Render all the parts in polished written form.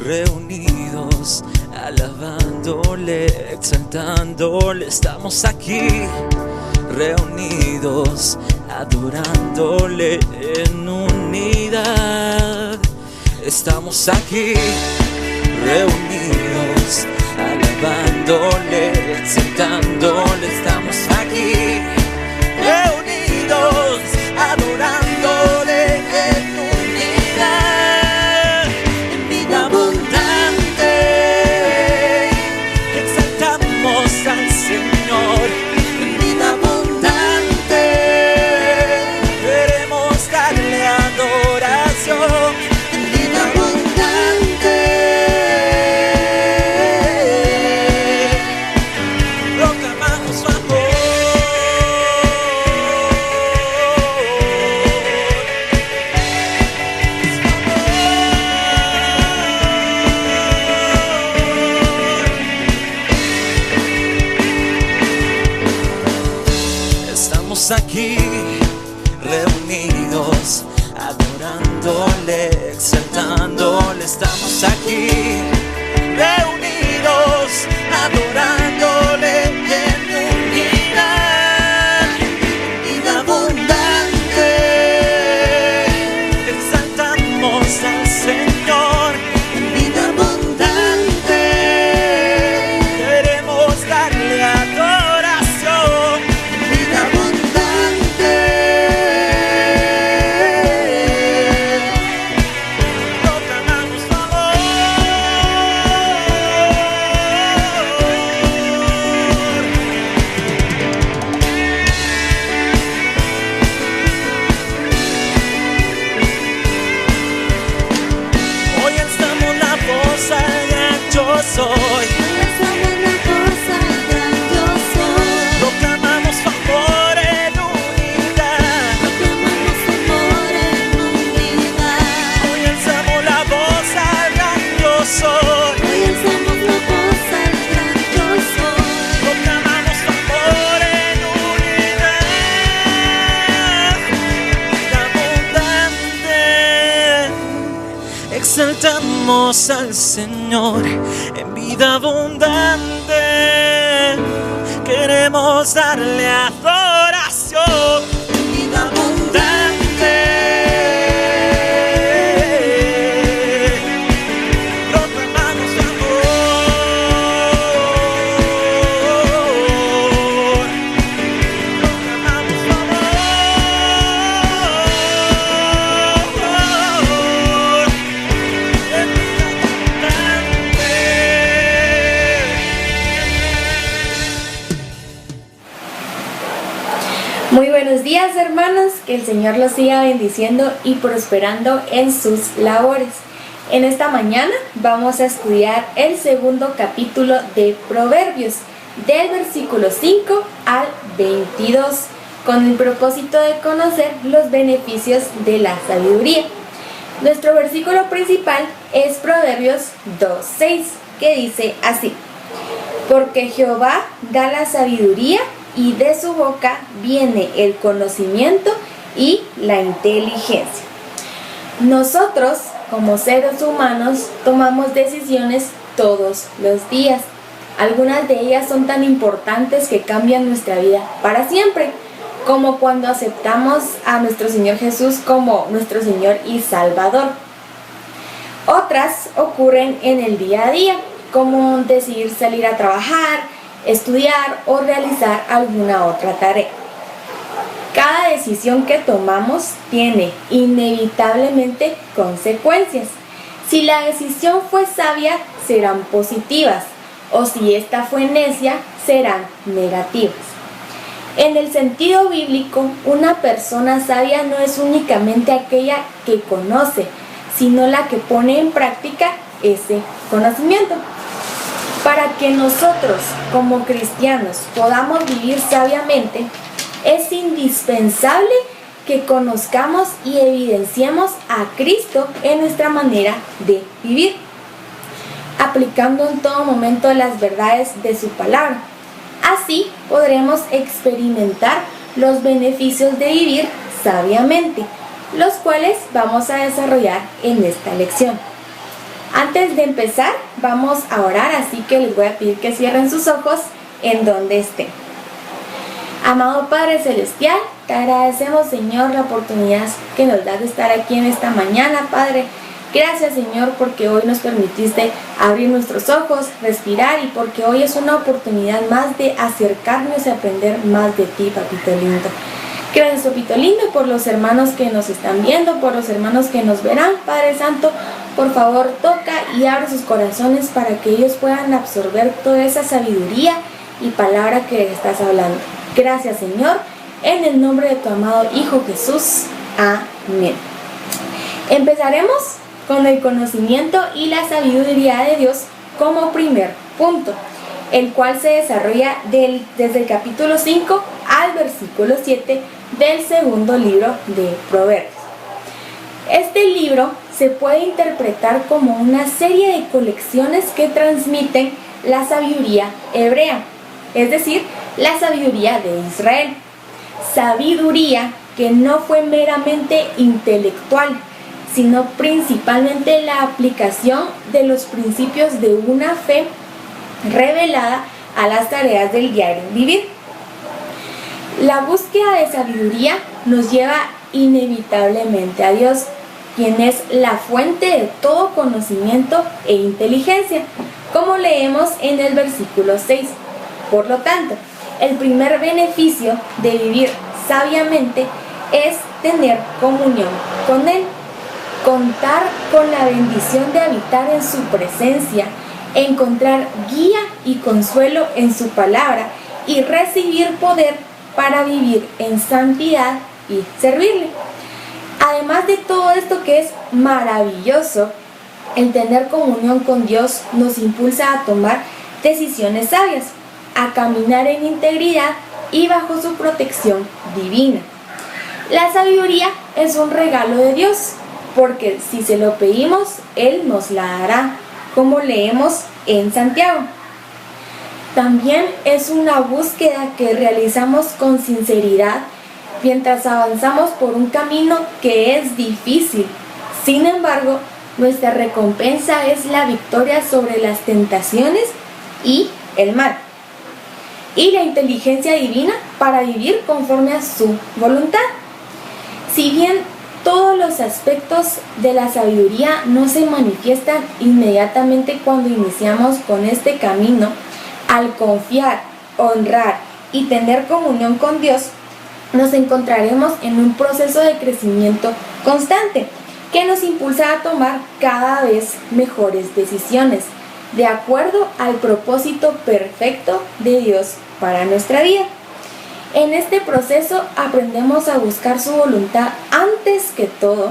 reunidos, alabándole, exaltándole. Estamos aquí, reunidos, adorándole en unidad. Estamos aquí, reunidos, alabándole, exaltándole. Estamos aquí, reunidos, adorándole en unidad. En vida abundante, exaltamos al Señor. En vida abundante, queremos darle adoración. En vida abundante, proclamamos su amor. Estamos aquí, reunidos, adorándole, exaltándole. Estamos aquí, reunidos, adorándole en unidad. Vida abundante, exaltamos al Señor. En vida abundante, queremos darle adoración. En vida abundante, proclamamos su amor. Hoy alzamos la voz al gran yo soy. Proclamamos su amor en unidad. Hoy alzamos la voz al gran yo soy. Proclamamos su amor en unidad. Vida abundante, exaltamos al Señor. En vida abundante, queremos darle adoración. En vida abundante, proclamamos su amor. Proclamamos su amor. En vida abundante. Muy buenos días, hermanos, que el Señor los siga bendiciendo y prosperando en sus labores. En esta mañana vamos a estudiar el segundo capítulo de Proverbios, del versículo 5 al 22, con el propósito de conocer los beneficios de la sabiduría. Nuestro versículo principal es Proverbios 2:6, que dice así: Porque Jehová da la sabiduría, y de su boca viene el conocimiento y la inteligencia. Nosotros, como seres humanos, tomamos decisiones todos los días. Algunas de ellas son tan importantes que cambian nuestra vida para siempre, como cuando aceptamos a nuestro Señor Jesús como nuestro Señor y Salvador. Otras ocurren en el día a día, como decidir salir a trabajar, estudiar o realizar alguna otra tarea. Cada decisión que tomamos tiene inevitablemente consecuencias. Si la decisión fue sabia, serán positivas, o si esta fue necia, serán negativas. En el sentido bíblico, una persona sabia no es únicamente aquella que conoce, sino la que pone en práctica ese conocimiento. Para que nosotros, como cristianos, podamos vivir sabiamente, es indispensable que conozcamos y evidenciemos a Cristo en nuestra manera de vivir, aplicando en todo momento las verdades de su palabra. Así podremos experimentar los beneficios de vivir sabiamente, los cuales vamos a desarrollar en esta lección. Antes de empezar, vamos a orar, así que les voy a pedir que cierren sus ojos en donde estén. Amado Padre Celestial, te agradecemos, Señor, la oportunidad que nos das de estar aquí en esta mañana, Padre. Gracias, Señor, porque hoy nos permitiste abrir nuestros ojos, respirar, y porque hoy es una oportunidad más de acercarnos y aprender más de ti, Papito lindo. Gracias, Papito lindo, por los hermanos que nos están viendo, por los hermanos que nos verán. Padre Santo, por favor, toca y abre sus corazones para que ellos puedan absorber toda esa sabiduría y palabra que les estás hablando. Gracias, Señor, en el nombre de tu amado Hijo Jesús. Amén. Empezaremos con el conocimiento y la sabiduría de Dios como primer punto, el cual se desarrolla desde el capítulo 5 al versículo 7 del segundo libro de Proverbios. Este libro se puede interpretar como una serie de colecciones que transmiten la sabiduría hebrea, es decir, la sabiduría de Israel. Sabiduría que no fue meramente intelectual, sino principalmente la aplicación de los principios de una fe revelada a las tareas del diario vivir. La búsqueda de sabiduría nos lleva inevitablemente a Dios, quien es la fuente de todo conocimiento e inteligencia, como leemos en el versículo 6. Por lo tanto, el primer beneficio de vivir sabiamente es tener comunión con Él, contar con la bendición de habitar en su presencia, encontrar guía y consuelo en su palabra y recibir poder para vivir en santidad y servirle. Además de todo esto que es maravilloso, el tener comunión con Dios nos impulsa a tomar decisiones sabias, a caminar en integridad y bajo su protección divina. La sabiduría es un regalo de Dios, porque si se lo pedimos, Él nos la dará, como leemos en Santiago. También es una búsqueda que realizamos con sinceridad mientras avanzamos por un camino que es difícil. Sin embargo, nuestra recompensa es la victoria sobre las tentaciones y el mal, y la inteligencia divina para vivir conforme a su voluntad. Si bien todos los aspectos de la sabiduría no se manifiestan inmediatamente cuando iniciamos con este camino, al confiar, honrar y tener comunión con Dios, nos encontraremos en un proceso de crecimiento constante que nos impulsa a tomar cada vez mejores decisiones, de acuerdo al propósito perfecto de Dios para nuestra vida. En este proceso aprendemos a buscar su voluntad antes que todo,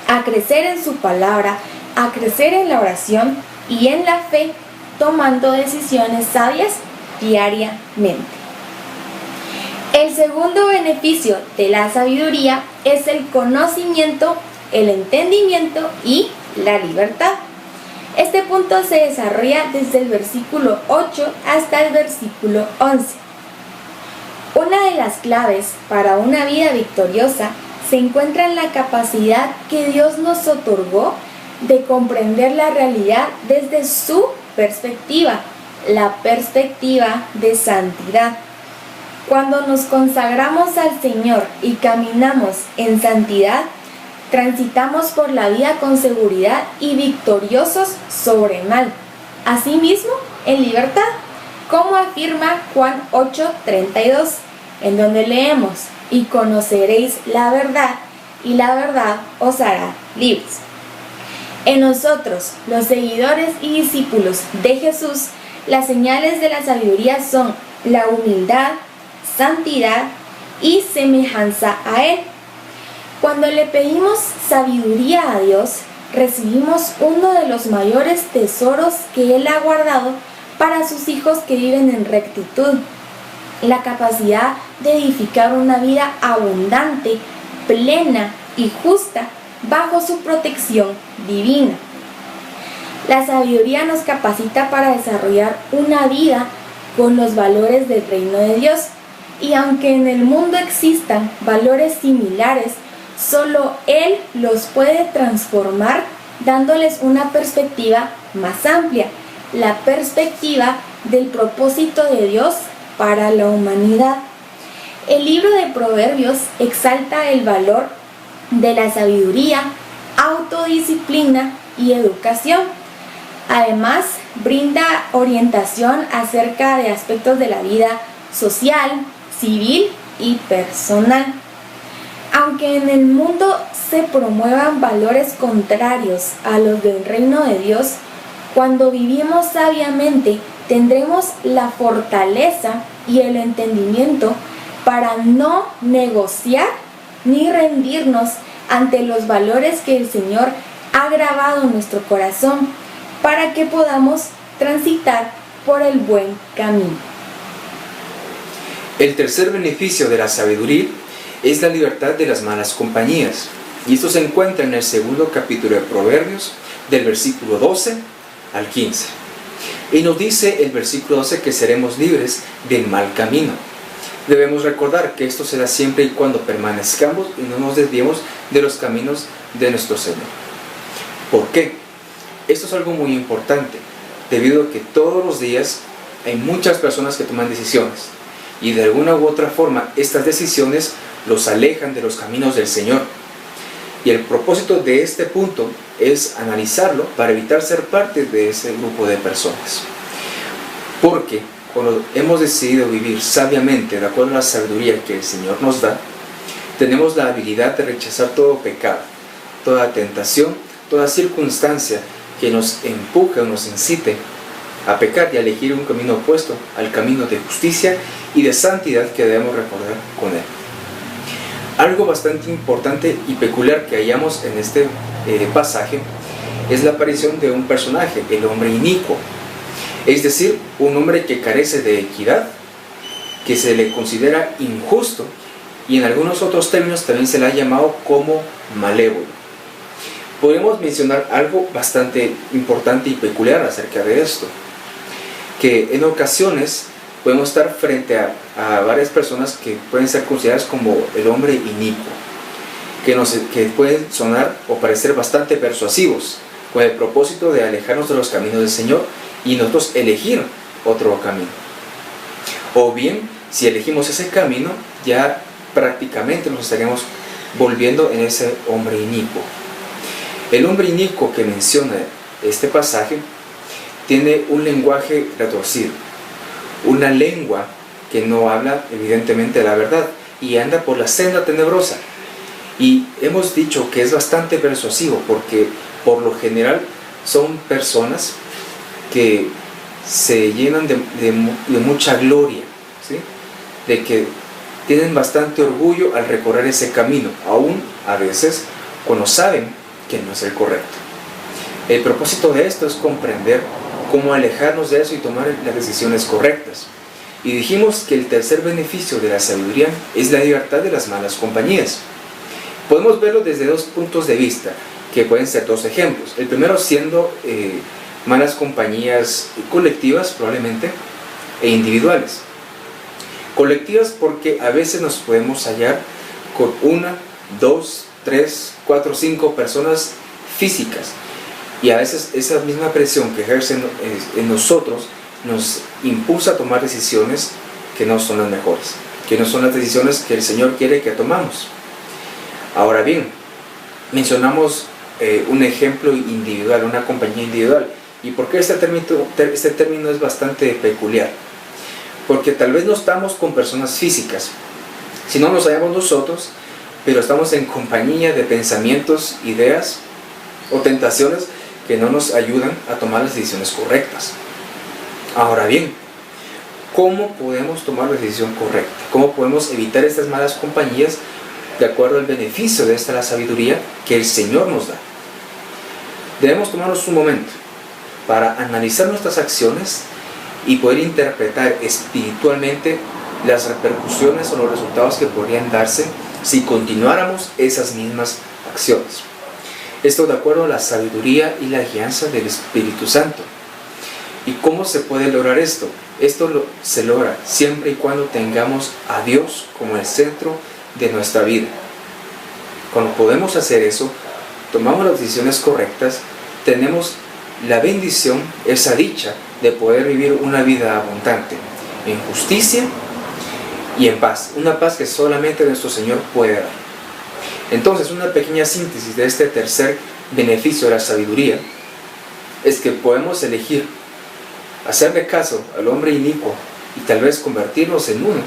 a crecer en su palabra, a crecer en la oración y en la fe, tomando decisiones sabias diariamente. El segundo beneficio de la sabiduría es el conocimiento, el entendimiento y la libertad. Este punto se desarrolla desde el versículo 8 hasta el versículo 11. Una de las claves para una vida victoriosa se encuentra en la capacidad que Dios nos otorgó de comprender la realidad desde su perspectiva, la perspectiva de santidad. Cuando nos consagramos al Señor y caminamos en santidad, transitamos por la vida con seguridad y victoriosos sobre el mal, asimismo en libertad, como afirma Juan 8:32, en donde leemos: y conoceréis la verdad, y la verdad os hará libres. En nosotros, los seguidores y discípulos de Jesús, las señales de la sabiduría son la humildad, santidad y semejanza a Él. Cuando le pedimos sabiduría a Dios, recibimos uno de los mayores tesoros que Él ha guardado para sus hijos que viven en rectitud: la capacidad de edificar una vida abundante, plena y justa bajo su protección divina. La sabiduría nos capacita para desarrollar una vida con los valores del reino de Dios, y aunque en el mundo existan valores similares, solo Él los puede transformar dándoles una perspectiva más amplia, la perspectiva del propósito de Dios para la humanidad. El libro de Proverbios exalta el valor de la sabiduría, autodisciplina y educación. Además, brinda orientación acerca de aspectos de la vida social, civil y personal. Aunque en el mundo se promuevan valores contrarios a los del reino de Dios, cuando vivimos sabiamente tendremos la fortaleza y el entendimiento para no negociar ni rendirnos ante los valores que el Señor ha grabado en nuestro corazón, para que podamos transitar por el buen camino. El tercer beneficio de la sabiduría es la libertad de las malas compañías. Y esto se encuentra en el segundo capítulo de Proverbios, del versículo 12 al 15. Y nos dice el versículo 12 que seremos libres del mal camino. Debemos recordar que esto se da siempre y cuando permanezcamos y no nos desviemos de los caminos de nuestro Señor. ¿Por qué? Esto es algo muy importante, debido a que todos los días hay muchas personas que toman decisiones y de alguna u otra forma estas decisiones los alejan de los caminos del Señor. Y el propósito de este punto es analizarlo para evitar ser parte de ese grupo de personas. Porque cuando hemos decidido vivir sabiamente de acuerdo a la sabiduría que el Señor nos da, tenemos la habilidad de rechazar todo pecado, toda tentación, toda circunstancia que nos empuje o nos incite a pecar y a elegir un camino opuesto al camino de justicia y de santidad que debemos recordar con Él. Algo bastante importante y peculiar que hallamos en este pasaje es la aparición de un personaje, el hombre inicuo, es decir, un hombre que carece de equidad, que se le considera injusto y en algunos otros términos también se le ha llamado como malévolo. Podemos mencionar algo bastante importante y peculiar acerca de esto, que en ocasiones podemos estar frente a varias personas que pueden ser consideradas como el hombre inicuo, que pueden sonar o parecer bastante persuasivos, con el propósito de alejarnos de los caminos del Señor y nosotros elegir otro camino. O bien, si elegimos ese camino, ya prácticamente nos estaríamos volviendo en ese hombre inicuo. El hombre inicuo que menciona este pasaje tiene un lenguaje retorcido, una lengua que no habla evidentemente la verdad y anda por la senda tenebrosa. Y hemos dicho que es bastante persuasivo porque por lo general son personas que se llenan de mucha gloria, ¿sí? De que tienen bastante orgullo al recorrer ese camino, aún a veces cuando saben que no es el correcto. El propósito de esto es comprender cómo alejarnos de eso y tomar las decisiones correctas. Y dijimos que el tercer beneficio de la sabiduría es la libertad de las malas compañías. Podemos verlo desde dos puntos de vista, que pueden ser dos ejemplos. El primero siendo malas compañías colectivas probablemente e individuales. Colectivas porque a veces nos podemos hallar con 1, 2, 3, 4, 5 personas físicas y a veces esa misma presión que ejercen en nosotros nos impulsa a tomar decisiones que no son las mejores, que no son las decisiones que el Señor quiere que tomamos. Ahora bien, mencionamos un ejemplo individual, una compañía individual. ¿Y por qué este término es bastante peculiar? Porque tal vez no estamos con personas físicas, si no nos hallamos nosotros, pero estamos en compañía de pensamientos, ideas o tentaciones que no nos ayudan a tomar las decisiones correctas. Ahora bien, ¿cómo podemos tomar la decisión correcta? ¿Cómo podemos evitar estas malas compañías de acuerdo al beneficio de esta la sabiduría que el Señor nos da? Debemos tomarnos un momento para analizar nuestras acciones y poder interpretar espiritualmente las repercusiones o los resultados que podrían darse si continuáramos esas mismas acciones. Esto de acuerdo a la sabiduría y la guianza del Espíritu Santo. ¿Y cómo se puede lograr esto? Esto se logra siempre y cuando tengamos a Dios como el centro de nuestra vida. Cuando podemos hacer eso, tomamos las decisiones correctas, tenemos la bendición, esa dicha de poder vivir una vida abundante en justicia y en paz, una paz que solamente nuestro Señor puede dar. Entonces, una pequeña síntesis de este tercer beneficio de la sabiduría es que podemos elegir hacerle caso al hombre inicuo y tal vez convertirnos en uno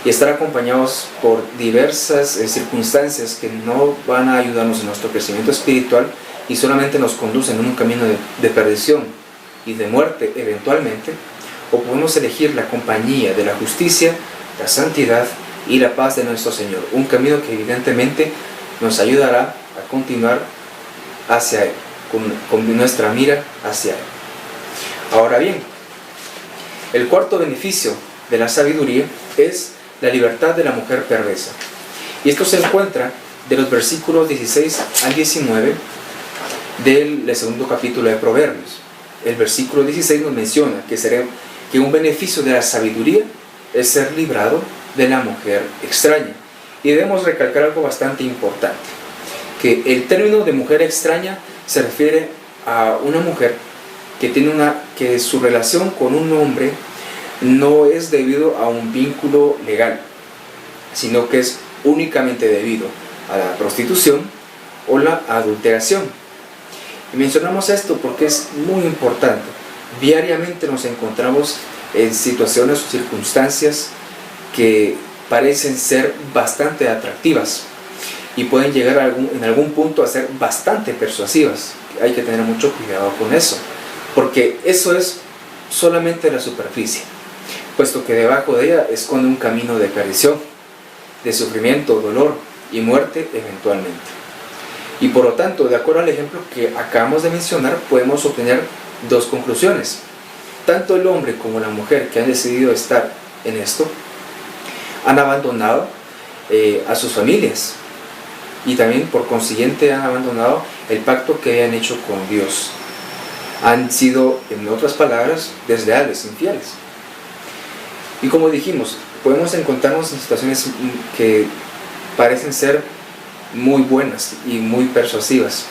y estar acompañados por diversas circunstancias que no van a ayudarnos en nuestro crecimiento espiritual y solamente nos conducen en un camino de perdición y de muerte eventualmente, o podemos elegir la compañía de la justicia, la santidad y la paz de nuestro Señor, un camino que evidentemente nos ayudará a continuar hacia Él, con nuestra mira hacia Él. Ahora bien, el cuarto beneficio de la sabiduría es la libertad de la mujer perversa. Y esto se encuentra de los versículos 16 al 19 del segundo capítulo de Proverbios. El versículo 16 nos menciona que un beneficio de la sabiduría es ser librado de la mujer extraña. Y debemos recalcar algo bastante importante, que el término de mujer extraña se refiere a una mujer que su relación con un hombre no es debido a un vínculo legal, sino que es únicamente debido a la prostitución o la adulteración. Y mencionamos esto porque es muy importante. Diariamente nos encontramos en situaciones o circunstancias que parecen ser bastante atractivas y pueden llegar en algún punto a ser bastante persuasivas. Hay que tener mucho cuidado con eso, porque eso es solamente la superficie, puesto que debajo de ella esconde un camino de perdición, de sufrimiento, dolor y muerte eventualmente. Y por lo tanto, de acuerdo al ejemplo que acabamos de mencionar, podemos obtener dos conclusiones. Tanto el hombre como la mujer que han decidido estar en esto han abandonado a sus familias y también por consiguiente han abandonado el pacto que habían hecho con Dios. Han sido, en otras palabras, desleales, infieles. Y como dijimos, podemos encontrarnos en situaciones que parecen ser muy buenas y muy persuasivas,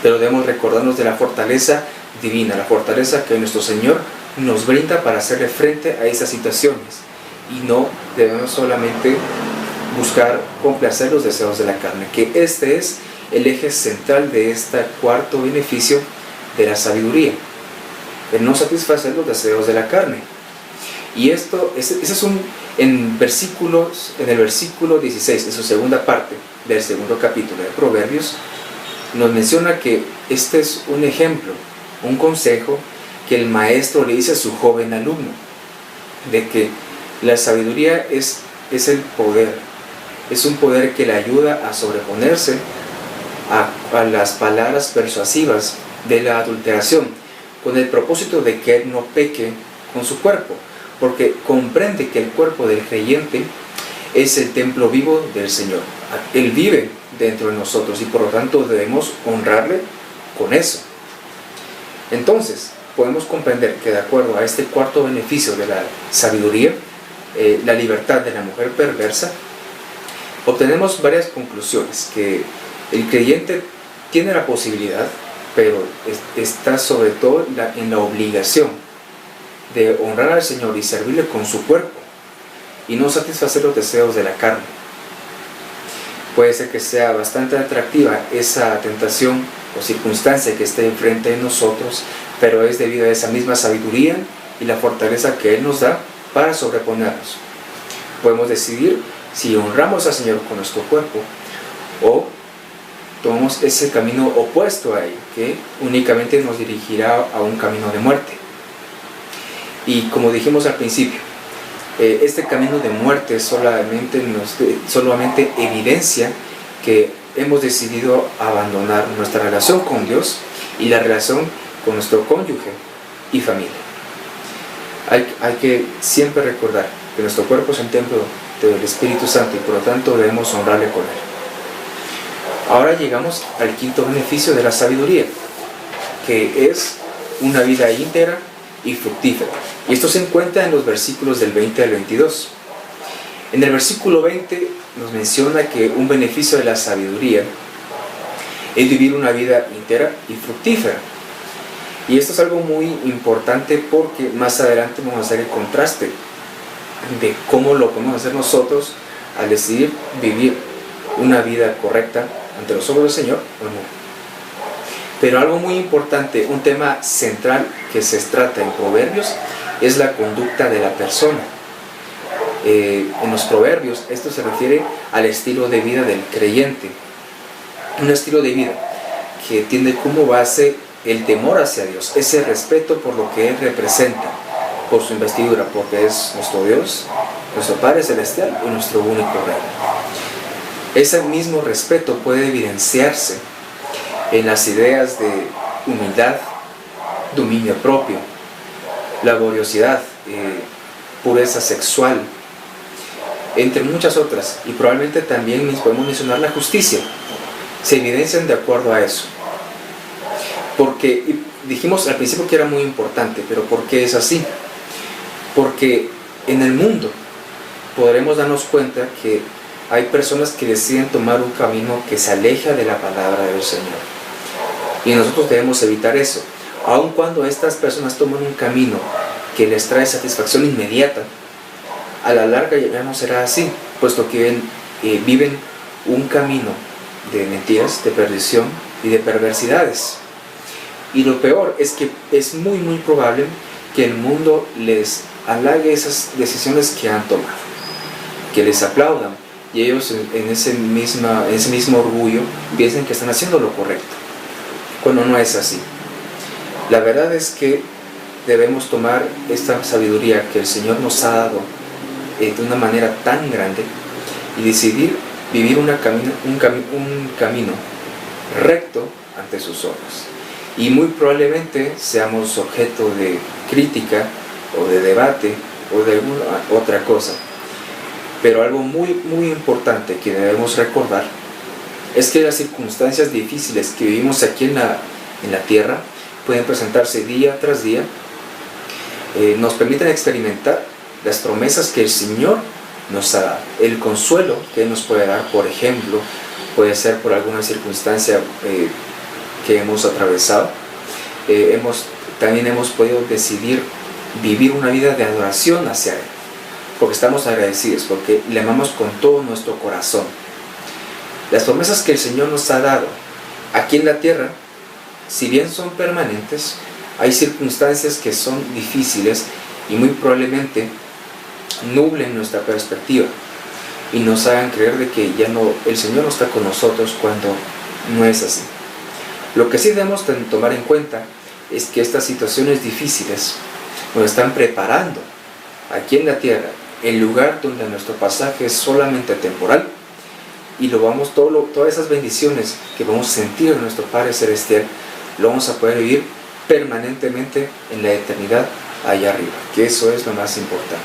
pero debemos recordarnos de la fortaleza divina, la fortaleza que nuestro Señor nos brinda para hacerle frente a esas situaciones, y no debemos solamente buscar complacer los deseos de la carne, que este es el eje central de este cuarto beneficio de la sabiduría, el no satisfacer los deseos de la carne. Y ese es en el versículo 16, en su segunda parte del segundo capítulo de Proverbios, nos menciona que este es un ejemplo, un consejo que el maestro le dice a su joven alumno, de que la sabiduría es el poder, es un poder que le ayuda a sobreponerse a las palabras persuasivas de la adulteración, con el propósito de que él no peque con su cuerpo, porque comprende que el cuerpo del creyente es el templo vivo del Señor. Él vive dentro de nosotros y por lo tanto debemos honrarle con eso. Entonces, podemos comprender que de acuerdo a este cuarto beneficio de la sabiduría, la libertad de la mujer perversa, obtenemos varias conclusiones, que el creyente tiene la posibilidad, pero está sobre todo en la obligación de honrar al Señor y servirle con su cuerpo y no satisfacer los deseos de la carne. Puede ser que sea bastante atractiva esa tentación o circunstancia que esté enfrente de nosotros, pero es debido a esa misma sabiduría y la fortaleza que Él nos da para sobreponernos. Podemos decidir si honramos al Señor con nuestro cuerpo o tomamos ese camino opuesto a Él, que únicamente nos dirigirá a un camino de muerte. Y como dijimos al principio, este camino de muerte solamente evidencia que hemos decidido abandonar nuestra relación con Dios y la relación con nuestro cónyuge y familia. Hay que siempre recordar que nuestro cuerpo es un templo del Espíritu Santo y por lo tanto debemos honrarle con él. Ahora llegamos al quinto beneficio de la sabiduría, que es una vida íntegra y fructífera. Y esto se encuentra en los versículos del 20 al 22. En el versículo 20 nos menciona que un beneficio de la sabiduría es vivir una vida íntegra y fructífera. Y esto es algo muy importante porque más adelante vamos a hacer el contraste de cómo lo podemos hacer nosotros al decidir vivir una vida correcta ante los ojos del Señor o no. Pero algo muy importante, un tema central que se trata en Proverbios es la conducta de la persona. En los Proverbios esto se refiere al estilo de vida del creyente. Un estilo de vida que tiene como base el temor hacia Dios, ese respeto por lo que Él representa, por su investidura, porque es nuestro Dios, nuestro Padre Celestial y nuestro único Rey. Ese mismo respeto puede evidenciarse en las ideas de humildad, dominio propio, laboriosidad, pureza sexual, entre muchas otras, y probablemente también podemos mencionar la justicia. Se evidencian de acuerdo a eso. Porque dijimos al principio que era muy importante, pero ¿por qué es así? Porque en el mundo podremos darnos cuenta que hay personas que deciden tomar un camino que se aleja de la palabra del Señor. Y nosotros debemos evitar eso. Aun cuando estas personas toman un camino que les trae satisfacción inmediata, a la larga ya no será así, puesto que viven un camino de mentiras, de perdición y de perversidades. Y lo peor es que es muy probable que el mundo les halague esas decisiones que han tomado, que les aplaudan, y ellos en ese mismo orgullo piensan que están haciendo lo correcto, cuando no es así. La verdad es que debemos tomar esta sabiduría que el Señor nos ha dado de una manera tan grande y decidir vivir un camino recto ante sus ojos. Y muy probablemente seamos objeto de crítica o de debate o de alguna otra cosa. Pero algo muy importante que debemos recordar es que las circunstancias difíciles que vivimos aquí en la tierra pueden presentarse día tras día, nos permiten experimentar las promesas que el Señor nos ha dado, el consuelo que Él nos puede dar. Por ejemplo, puede ser por alguna circunstancia que hemos atravesado. También hemos podido decidir vivir una vida de adoración hacia Él, porque estamos agradecidos, porque le amamos con todo nuestro corazón. Las promesas que el Señor nos ha dado aquí en la tierra, si bien son permanentes, hay circunstancias que son difíciles y muy probablemente nublen nuestra perspectiva y nos hagan creer de que el Señor no está con nosotros, cuando no es así. Lo que sí debemos tomar en cuenta es que estas situaciones difíciles nos están preparando aquí en la tierra, el lugar donde nuestro pasaje es solamente temporal, y todas esas bendiciones que vamos a sentir de nuestro Padre Celestial, lo vamos a poder vivir permanentemente en la eternidad allá arriba, que eso es lo más importante.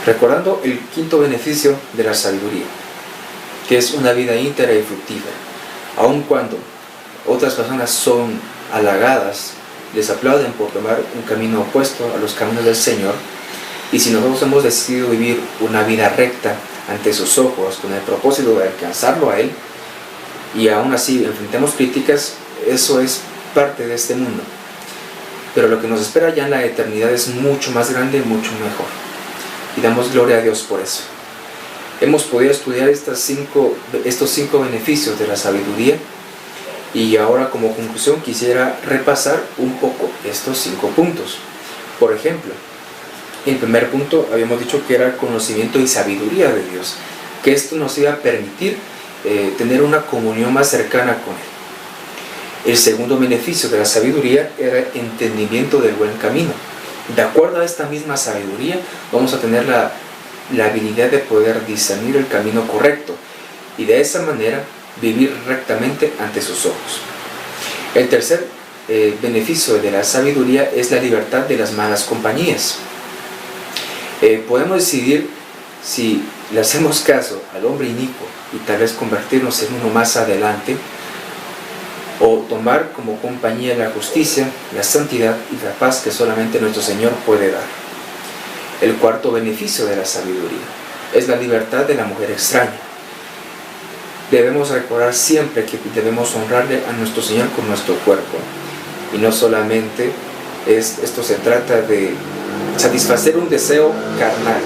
Recordando el quinto beneficio de la sabiduría, que es una vida íntegra y fructífera. Aun cuando otras personas son halagadas, les aplauden por tomar un camino opuesto a los caminos del Señor, y si nosotros hemos decidido vivir una vida recta ante sus ojos con el propósito de alcanzarlo a Él, y aún así enfrentemos críticas, eso es parte de este mundo. Pero lo que nos espera ya en la eternidad es mucho más grande y mucho mejor, y damos gloria a Dios por eso. Hemos podido estudiar estos cinco beneficios de la sabiduría, y ahora como conclusión quisiera repasar un poco estos 5 puntos. Por ejemplo, el primer punto habíamos dicho que era conocimiento y sabiduría de Dios, que esto nos iba a permitir tener una comunión más cercana con Él. El segundo beneficio de la sabiduría era entendimiento del buen camino. De acuerdo a esta misma sabiduría vamos a tener la habilidad de poder discernir el camino correcto y de esa manera vivir rectamente ante sus ojos. El tercer beneficio de la sabiduría es la libertad de las malas compañías. Podemos decidir si le hacemos caso al hombre inicuo y tal vez convertirnos en uno más adelante, o tomar como compañía la justicia, la santidad y la paz que solamente nuestro Señor puede dar. El cuarto beneficio de la sabiduría es la libertad de la mujer extraña. debemos recordar siempre que debemos honrarle a nuestro Señor con nuestro cuerpo. Y no solamente esto se trata de satisfacer un deseo carnal,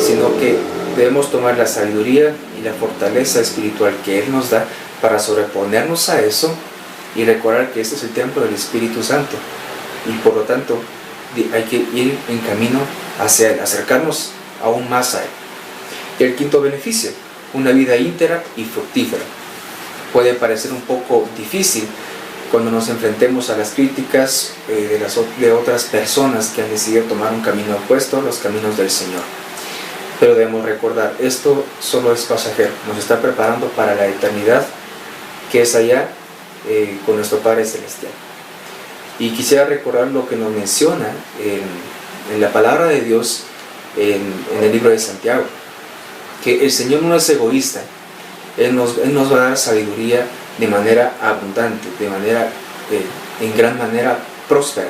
sino que debemos tomar la sabiduría y la fortaleza espiritual que Él nos da para sobreponernos a eso y recordar que este es el templo del Espíritu Santo. Y por lo tanto hay que ir en camino hacia Él, acercarnos aún más a Él. Y el quinto beneficio, una vida íntegra y fructífera. Puede parecer un poco difícil cuando nos enfrentemos a las críticas de otras personas que han decidido tomar un camino opuesto a los caminos del Señor. Pero debemos recordar, esto solo es pasajero, nos está preparando para la eternidad que es allá con nuestro Padre Celestial. Y quisiera recordar lo que nos menciona en la palabra de Dios en el libro de Santiago, que el Señor no es egoísta. Él nos va a dar sabiduría de manera abundante, de manera, en gran manera próspera,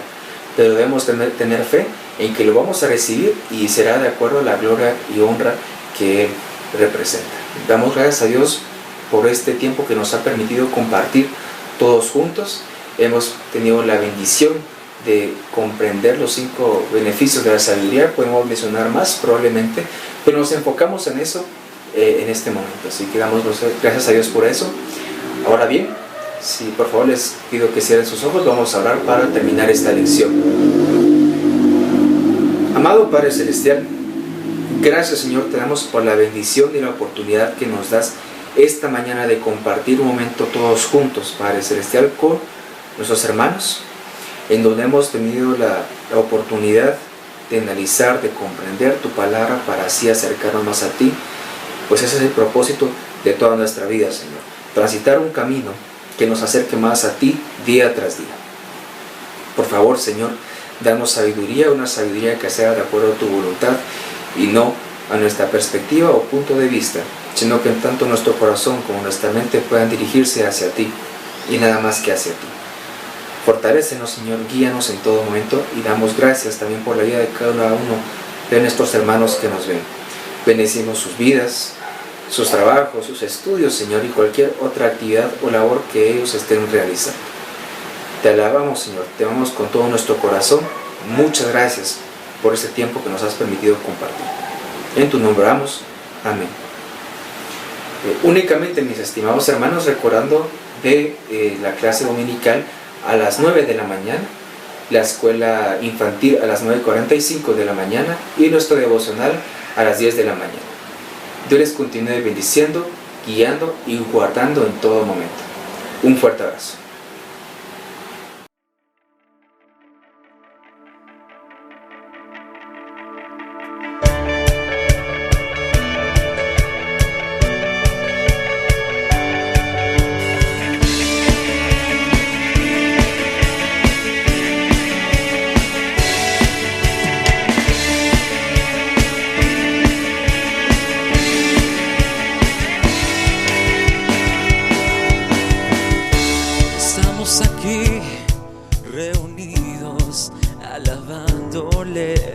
pero debemos tener fe en que lo vamos a recibir y será de acuerdo a la gloria y honra que Él representa. Damos gracias a Dios por este tiempo que nos ha permitido compartir todos juntos. Hemos tenido la bendición de comprender los 5 beneficios de la sabiduría. Podemos mencionar más probablemente, pero nos enfocamos en eso en este momento, así que damos gracias a Dios por eso. Ahora bien, si por favor les pido que cierren sus ojos, vamos a orar para terminar esta lección. Amado Padre Celestial, gracias Señor, te damos por la bendición y la oportunidad que nos das esta mañana de compartir un momento todos juntos, Padre Celestial, con nuestros hermanos, en donde hemos tenido la oportunidad de analizar, de comprender tu palabra para así acercarnos más a ti. Pues ese es el propósito de toda nuestra vida, Señor. Transitar un camino que nos acerque más a ti día tras día. Por favor, Señor, danos sabiduría, una sabiduría que sea de acuerdo a tu voluntad y no a nuestra perspectiva o punto de vista, sino que en tanto nuestro corazón como nuestra mente puedan dirigirse hacia ti y nada más que hacia ti. Fortalécenos, Señor, guíanos en todo momento y damos gracias también por la vida de cada uno de nuestros hermanos que nos ven. Bendecimos sus vidas, sus trabajos, sus estudios, Señor, y cualquier otra actividad o labor que ellos estén realizando. Te alabamos, Señor, te amamos con todo nuestro corazón. Muchas gracias por este tiempo que nos has permitido compartir. En tu nombre oramos. Amén. Únicamente, mis estimados hermanos, recordando de la clase dominical a las 9 de la mañana, la escuela infantil a las 9:45 de la mañana y nuestro devocional a las 10 de la mañana. Dios les continúe bendiciendo, guiando y guardando en todo momento. Un fuerte abrazo.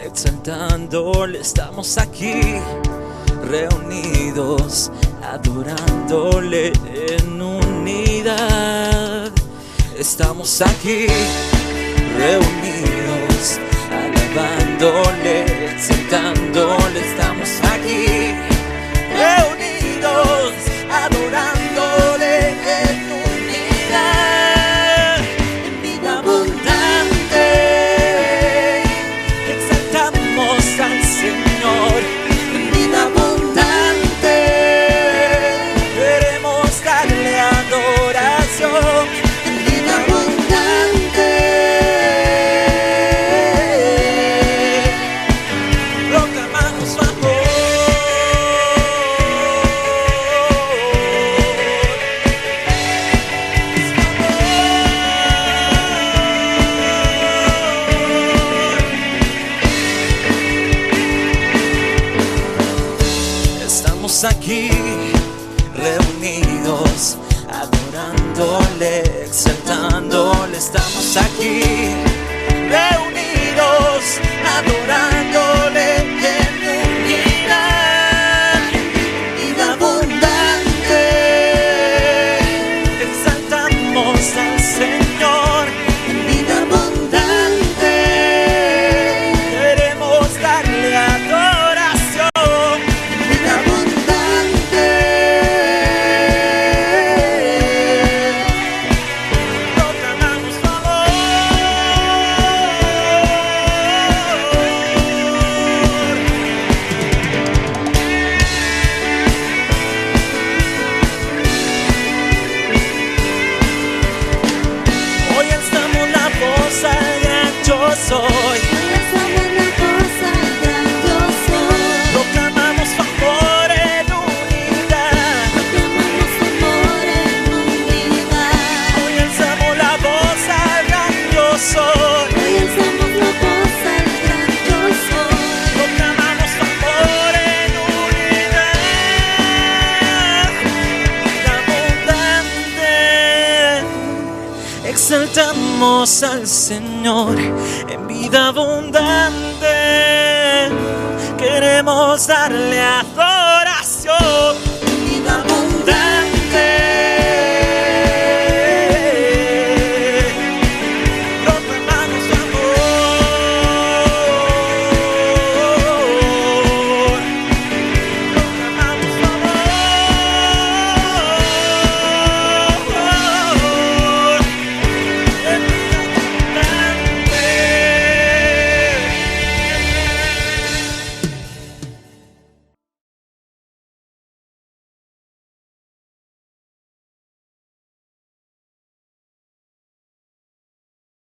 Exaltándole, estamos aquí reunidos, adorándole en unidad. Estamos aquí reunidos, alabándole, exaltándole. Estamos aquí reunidos, adorándole en unidad. En vida abundante al Señor, en vida abundante queremos darle adoración. En vida abundante proclamamos su amor. Estamos aquí reunidos, adorándole, exaltándole. Estamos aquí reunidos, adorándole en unidad. Vida abundante soy. Hoy alzamos la voz al gran yo soy. Proclamamos tu amor en unidad. Vida abundante. Exaltamos al Señor en vida abundante. Queremos darle adoración.